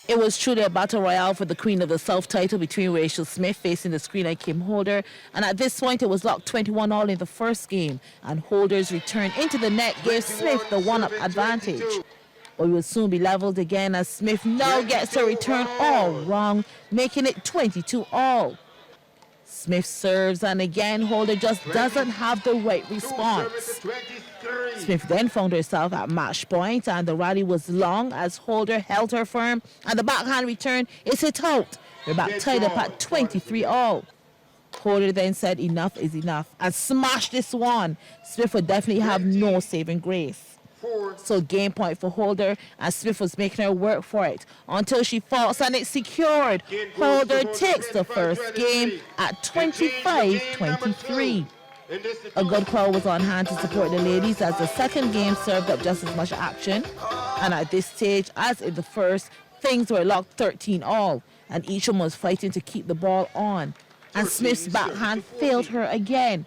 It was truly a battle royale for the Queen of the South title between Rachel Smith facing the screen and Kim Holder. And at this point, it was locked 21-all in the first game. And Holder's return into the net gave Smith the one-up advantage. But it will soon be leveled again as Smith now gets her return all wrong, making it 22-all. Smith serves, and again, Holder just doesn't have the right response. Smith then found herself at match point, and the rally was long as Holder held her firm, and the backhand return is hit out. We're back tied up at 23-all. Holder then said enough is enough and smashed this one. Smith would definitely have no saving grace. So game point for Holder, and Smith was making her work for it until she falls and it's secured. Holder takes the first game at 25-23. A good crowd was on hand to support the ladies as the second game served up just as much action. And at this stage, as in the first, things were locked 13-all, and each one was fighting to keep the ball on. And Smith's backhand failed her again.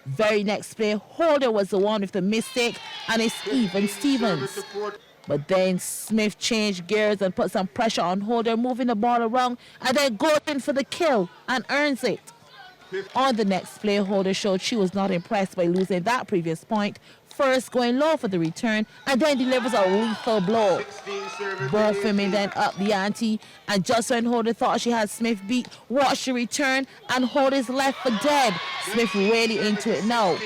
Very next play, Holder was the one with the mistake, and it's even Stevens. But then Smith changed gears and put some pressure on Holder, moving the ball around, and then goes in for the kill and earns it. On the next play, Holder showed she was not impressed by losing that previous point, first going low for the return, and then delivers a lethal blow. Both women then up the ante, and just when Holder thought she had Smith beat, watch the return, and Holder's left for dead. Smith really into it now.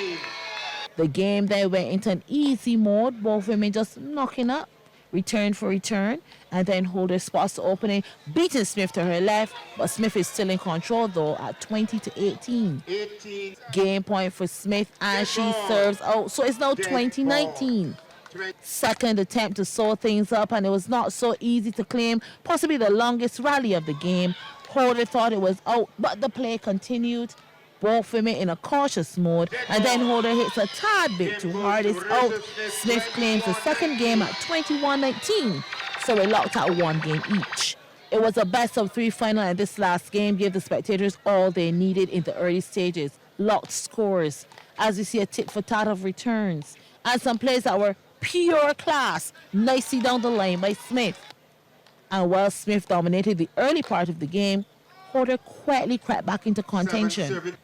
The game then went into an easy mode, both women just knocking up, return for return, and then Holder spots the opening, beating Smith to her left, but Smith is still in control though at 20-18. Game point for Smith, and she serves out, so it's now 20-19. Second attempt to sew things up, and it was not so easy to claim, possibly the longest rally of the game. Holder thought it was out, but the play continued. Both women in a cautious mode, and then Holder hits a tad bit too hard. It's out. Smith claims the second game at 21-19, so we're locked at one game each. It was a best-of-3 final, and this last game gave the spectators all they needed in the early stages. Locked scores, as we see a tit-for-tat of returns, and some plays that were pure class, nicely down the line by Smith. And while Smith dominated the early part of the game, Holder quietly crept back into contention.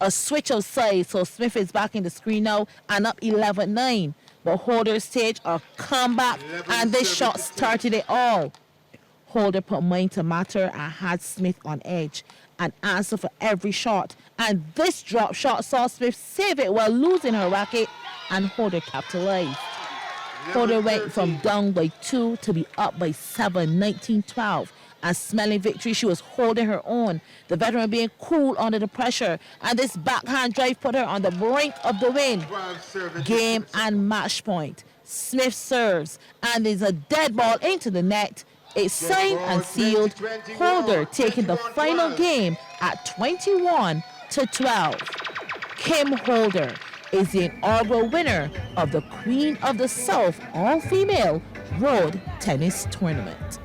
A switch of sides, so Smith is back in the screen now and up 11-9. But Holder staged a comeback, and this shot started it all. Holder put mind to matter and had Smith on edge, an answer for every shot. And this drop shot saw Smith save it while losing her racket, and Holder capitalized. Holder went from down by 2 to be up by 7, 19-12. And smelling victory, she was holding her own. The veteran being cool under the pressure, and this backhand drive put her on the brink of the win. Game and match point. Smith serves, and there's a dead ball into the net. It's signed and sealed. Holder taking the final game at 21-12. Kim Holder is the inaugural winner of the Queen of the South all-female road tennis tournament.